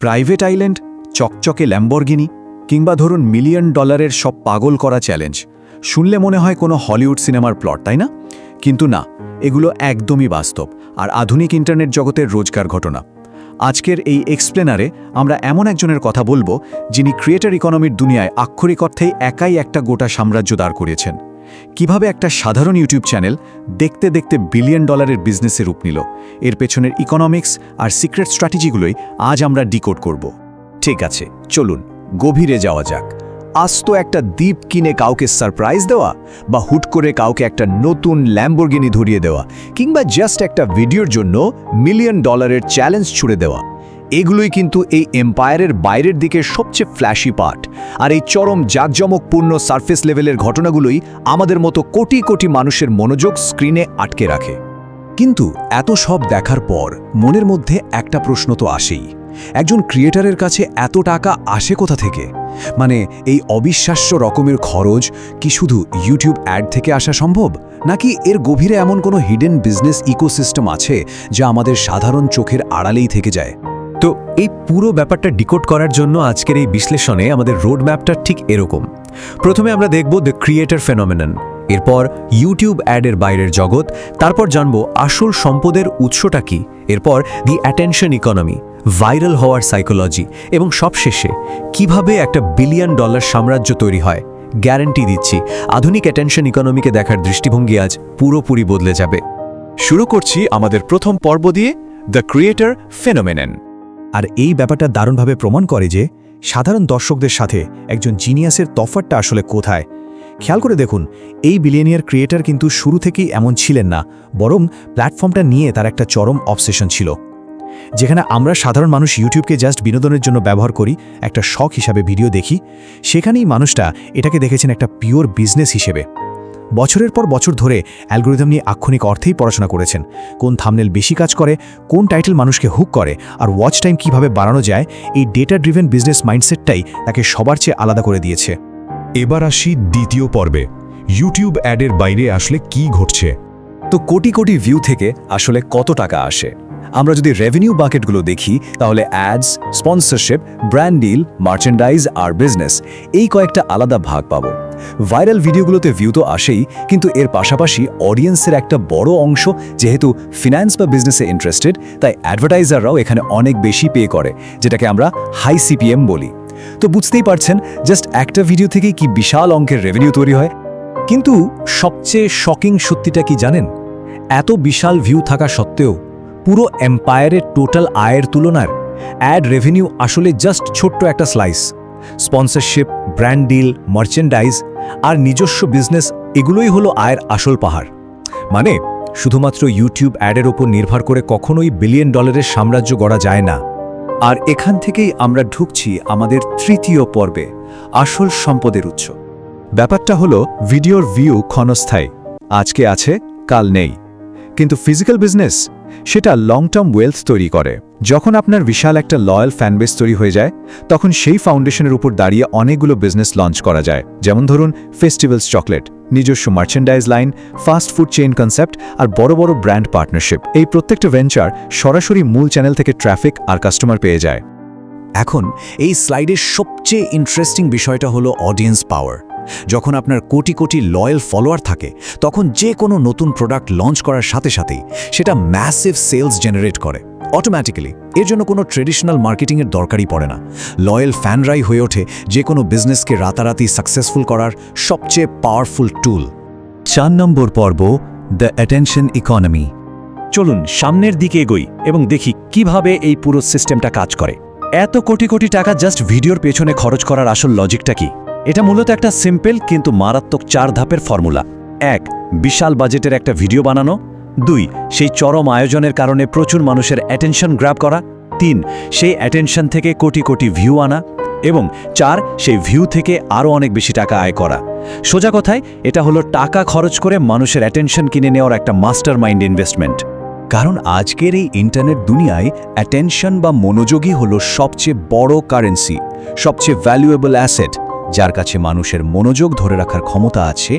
Private island, চকচকে Lamborghini কিংবা ধরুন মিলিয়ন ডলারের সব পাগল করা চ্যালেঞ্জ শুনলে মনে হয় কোনো হলিউড সিনেমার প্লট, তাই না? কিন্তু না, এগুলো একদমই বাস্তব আর আধুনিক ইন্টারনেট জগতের রোজকার ঘটনা। আজকের এই এক্সপ্লেনারে আমরা এমন একজনের কথা বলবো যিনি ক্রিয়েটর ইকোনমির দুনিয়ায় আক্ষরিক অর্থেই একাই একটা গোটা সাম্রাজ্য দাঁড় করিয়েছেন। কিভাবে একটা সাধারণ ইউটিউব চ্যানেল দেখতে দেখতে বিলিয়ন ডলারের বিজনেসে রূপ নিল, এর পেছনের ইকোনমিক্স আর সিক্রেট স্ট্র্যাটেজিগুলোই আজ আমরা ডিকোড করব। ঠিক আছে, চলুন গভীরে যাওয়া যাক। আস্ত একটা দ্বীপ কিনে কাউকে সারপ্রাইজ দেওয়া, বা হুট করে কাউকে একটা নতুন ল্যাম্বরগিনি ধরিয়ে দেওয়া, কিংবা জাস্ট একটা ভিডিওর জন্য মিলিয়ন ডলারের চ্যালেঞ্জ ছুড়ে দেওয়া, এগুলোই কিন্তু এই এম্পায়ারের বাইরের দিকের সবচেয়ে ফ্ল্যাশি পার্ট। আর এই চরম জাঁকজমকপূর্ণ সারফেস লেভেলের ঘটনাগুলোই আমাদের মতো কোটি কোটি মানুষের মনোযোগ স্ক্রিনে আটকে রাখে। কিন্তু এত সব দেখার পর মনের মধ্যে একটা প্রশ্ন তো আসেই, একজন ক্রিয়েটরের কাছে এত টাকা আসে কোথা থেকে? মানে এই অবিশ্বাস্য রকমের খরচ কি শুধু ইউটিউব অ্যাড থেকে আসা সম্ভব, নাকি এর গভীরে এমন কোনো হিডেন বিজনেস ইকোসিস্টেম আছে যা আমাদের সাধারণ চোখের আড়ালেই থেকে যায়? তো এই পুরো ব্যাপারটা ডিকোড করার জন্য আজকের এই বিশ্লেষণে আমাদের রোড ম্যাপটা ঠিক এরকম। প্রথমে আমরা দেখব দ্য ক্রিয়েটর ফেনোমেনন, এরপর ইউটিউব অ্যাডের বাইরের জগৎ, তারপর জানব আসল সম্পদের উৎসটা কি, এরপর দি অ্যাটেনশন ইকোনমি, ভাইরাল হওয়ার সাইকোলজি, এবং সবশেষে কিভাবে একটা বিলিয়ন ডলার সাম্রাজ্য তৈরি হয়। গ্যারান্টি দিচ্ছি আধুনিক অ্যাটেনশন ইকোনমিকে দেখার দৃষ্টিভঙ্গি আজ পুরোপুরি বদলে যাবে। শুরু করছি আমাদের প্রথম পর্ব দিয়ে, দ্য ক্রিয়েটর ফেনোমেনন। আর এই ব্যাপারটা দারুণভাবে প্রমাণ করে যে সাধারণ দর্শকদের সাথে একজন জিনিয়াসের তফাৎটা আসলে কোথায়। খেয়াল করে দেখুন, এই বিলিয়নিয়ার ক্রিয়েটর কিন্তু শুরু থেকেই এমন ছিলেন না, বরং প্ল্যাটফর্মটা নিয়ে তার একটা চরম অবসেশন ছিল। যেখানে আমরা সাধারণ মানুষ ইউটিউবকে জাস্ট বিনোদনের জন্য ব্যবহার করি, একটা শখ হিসাবে ভিডিও দেখি, সেখানেই মানুষটা এটাকে দেখেছেন একটা পিওর বিজনেস হিসেবে। বছরের পর বছর ধরে অ্যালগোরিদম নিয়ে আক্ষরিক অর্থেই পড়াশোনা করেছেন। কোন থাম্বনেল বেশি কাজ করে, কোন টাইটেল মানুষকে হুক করে, আর ওয়াচ টাইম কিভাবে বাড়ানো যায়, এই ডেটা ড্রিভেন বিজনেস মাইন্ডসেটটাই তাকে সবার চেয়ে আলাদা করে দিয়েছে। এবার আসি দ্বিতীয় পর্বে, ইউটিউব অ্যাডের বাইরে আসলে কি ঘটছে। তো কোটি কোটি ভিউ থেকে আসলে কত টাকা আসে? আমরা যদি রেভিনিউ বাকেটগুলো দেখি, তাহলে ads, sponsorship, brand deal, merchandise আর বিজনেস, এই কয়েকটা আলাদা ভাগ পাবো। ভাইরাল ভিডিওগুলোতে ভিউ তো আসেই, কিন্তু এর পাশাপাশি অডিয়েন্সের একটা বড় অংশ যেহেতু ফিন্যান্স বা বিজনেসে ইন্টারেস্টেড, তাই অ্যাডভার্টাইজাররাও এখানে অনেক বেশি পে করে, যেটাকে আমরা হাই সিপিএম বলি। তো বুঝতেই পারছেন জাস্ট একটা ভিডিও থেকেই কি বিশাল অঙ্কের রেভিনিউ তৈরি হয়। কিন্তু সবচেয়ে শকিং সত্যিটা কি জানেন? এত বিশাল ভিউ থাকা সত্ত্বেও পুরো এম্পায়ারের টোটাল আয়ের তুলনার অ্যাড রেভিনিউ আসলে জাস্ট ছোট্ট একটা slice. Sponsorship, brand deal, merchandise আর নিজস্ব বিজনেস, এগুলোই হলো আয়ের আসল পাহাড়। মানে শুধুমাত্র ইউটিউব অ্যাডের ওপর নির্ভর করে কখনোই বিলিয়ন ডলারের সাম্রাজ্য গড়া যায় না। আর এখান থেকেই আমরা ঢুকছি আমাদের তৃতীয় পর্বে, আসল সম্পদের উৎস। ব্যাপারটা হলো ভিডিওর ভিউ ক্ষণস্থায়ী, আজকে আছে কাল নেই, কিন্তু ফিজিক্যাল বিজনেস সেটা লং টার্ম ওয়েলথ তৈরি করে। যখন আপনার বিশাল একটা লয়াল ফ্যানবেস তৈরি হয়ে যায়, তখন সেই ফাউন্ডেশনের উপর দাঁড়িয়ে অনেকগুলো বিজনেস লঞ্চ করা যায়। যেমন ধরুন ফেস্টিভ্যালস চকলেট, নিজস্ব merchandise line, fast food chain concept আর বড় বড় ব্র্যান্ড পার্টনারশিপ। এই প্রত্যেকটা ভেঞ্চার সরাসরি মূল চ্যানেল থেকে ট্রাফিক আর কাস্টমার পেয়ে যায়। এখন এই স্লাইডের সবচেয়ে ইন্টারেস্টিং বিষয়টা হলো অডিয়েন্স পাওয়ার। যখন আপনার কোটি কোটি লয়াল ফলোয়ার থাকে, তখন যে কোনো নতুন প্রোডাক্ট লঞ্চ করার সাথে সাথেই সেটা ম্যাসিভ সেলস জেনারেট করে অটোম্যাটিক্যালি। এর জন্য কোনো ট্রেডিশনাল মার্কেটিংয়ের দরকারই পড়ে না। লয়াল ফ্যানরাই হয়ে ওঠে যে কোনো বিজনেসকে রাতারাতি সাকসেসফুল করার সবচেয়ে পাওয়ারফুল টুল। 4 নম্বর পর্ব, দ্য অ্যাটেনশন ইকোনমি। চলুন সামনের দিকে এগোই এবং দেখি কিভাবে এই পুরো সিস্টেমটা কাজ করে। এত কোটি কোটি টাকা জাস্ট ভিডিওর পেছনে খরচ করার আসল লজিকটা কি? এটা মূলত একটা সিম্পল কিন্তু মারাত্মক 4 ধাপের ফর্মুলা। 1. বিশাল বাজেটের একটা ভিডিও বানানো। 2. সেই চরম আয়োজনের কারণে প্রচুর মানুষের অ্যাটেনশন গ্র্যাব করা। 3. সেই অ্যাটেনশন থেকে কোটি কোটি ভিউ আনা। এবং 4. সেই ভিউ থেকে আরও অনেক বেশি টাকা আয় করা। সোজা কথায় এটা হলো টাকা খরচ করে মানুষের অ্যাটেনশন কিনে নেওয়ার একটা মাস্টার মাইন্ড ইনভেস্টমেন্ট। কারণ আজকের এই ইন্টারনেট দুনিয়ায় অ্যাটেনশন বা মনোযোগই হলো সবচেয়ে বড় কারেন্সি, সবচেয়ে ভ্যালুয়েবল অ্যাসেট। যার কাছে মানুষের মনোযোগ ধরে রাখার ক্ষমতা আছে,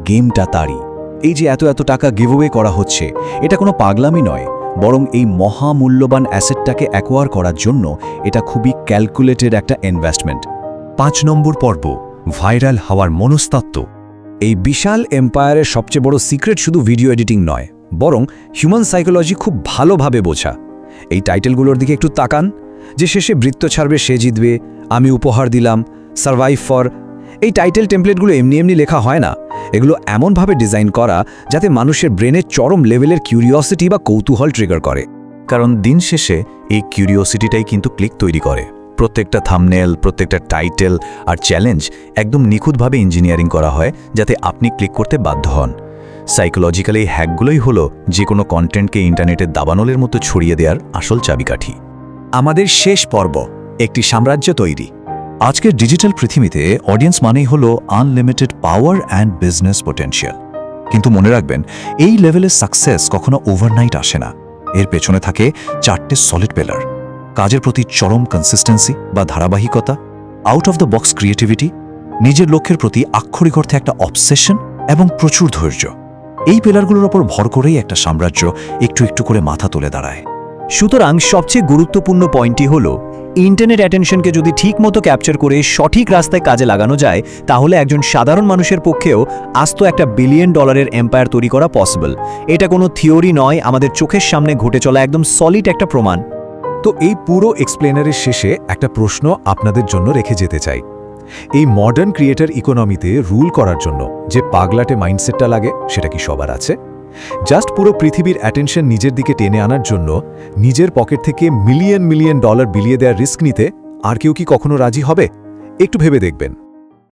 গেমটা তারই। এই যে এত এত টাকা গিভঅ্যাওয়ে করা হচ্ছে, এটা কোনো পাগলামি নয়, বরং এই মহামূল্যবান অ্যাসেটটাকে অ্যাকোয়ার করার জন্য এটা খুবই ক্যালকুলেটেড একটা ইনভেস্টমেন্ট। 5 নম্বর পর্ব, ভাইরাল হওয়ার মনস্তত্ত্ব। এই বিশাল এম্পায়ারের সবচেয়ে বড় সিক্রেট শুধু ভিডিও এডিটিং নয়, বরং হিউম্যান সাইকোলজি খুব ভালোভাবে বোঝা। এই টাইটেলগুলোর দিকে একটু তাকান, যে শেষে বৃত্ত ছাড়বে সে জিতবে, আমি উপহার দিলাম, সারভাইভ ফর। এই টাইটেল টেমপ্লেটগুলো এমনি এমনি লেখা হয় না, এগুলো এমনভাবে ডিজাইন করা যাতে মানুষের ব্রেনে চরম লেভেলের কিউরিওসিটি বা কৌতূহল ট্রিগার করে। কারণ দিন শেষে এই কিউরিওসিটিটাই কিন্তু ক্লিক তৈরি করে। প্রত্যেকটা থাম্বনেল, প্রত্যেকটা টাইটেল আর চ্যালেঞ্জ একদম নিখুঁতভাবে ইঞ্জিনিয়ারিং করা হয় যাতে আপনি ক্লিক করতে বাধ্য হন। সাইকোলজিক্যালি এই হ্যাকগুলোই হলো যে কোনো কন্টেন্টকে ইন্টারনেটের দাবানলের মতো ছড়িয়ে দেওয়ার আসল চাবিকাঠি। আমাদের শেষ পর্ব, একটি সাম্রাজ্য তৈরি। আজকের ডিজিটাল পৃথিবীতে অডিয়েন্স মানেই হলো unlimited power and business potential. কিন্তু মনে রাখবেন, এই লেভেলের সাকসেস কখনো ওভারনাইট আসে না। এর পেছনে থাকে 4টে সলিড পিলার: কাজের প্রতি চরম কনসিস্টেন্সি বা ধারাবাহিকতা, out of the box creativity, নিজের লক্ষ্যের প্রতি আক্ষরিক অর্থে একটা অবসেশন এবং প্রচুর ধৈর্য। এই পিলারগুলোর ওপর ভর করেই একটা সাম্রাজ্য একটু একটু করে মাথা তুলে দাঁড়ায়। সুতরাং সবচেয়ে গুরুত্বপূর্ণ পয়েন্টটি হলো, ইন্টারনেট অ্যাটেনশনকে যদি ঠিকমতো ক্যাপচার করে সঠিক রাস্তায় কাজে লাগানো যায়, তাহলে একজন সাধারণ মানুষের পক্ষেও আস্ত একটা $1 বিলিয়ন এম্পায়ার তৈরি করা পসিবল। এটা কোনো থিওরি নয়, আমাদের চোখের সামনে ঘটে চলা একদম সলিড একটা প্রমাণ। তো এই পুরো এক্সপ্লেনারের শেষে একটা প্রশ্ন আপনাদের জন্য রেখে যেতে চাই। এই মডার্ন ক্রিয়েটর ইকোনমিতে রুল করার জন্য যে পাগলাটে মাইন্ডসেটটা লাগে, সেটা কি সবার আছে? জাস্ট পুরো পৃথিবীর অ্যাটেনশন নিজের দিকে টেনে আনার জন্য নিজের পকেট থেকে $মিলিয়ন বিলিয়ে দেওয়ার রিস্ক নিতে আর কেউ কি কখনো রাজি হবে? একটু ভেবে দেখবেন।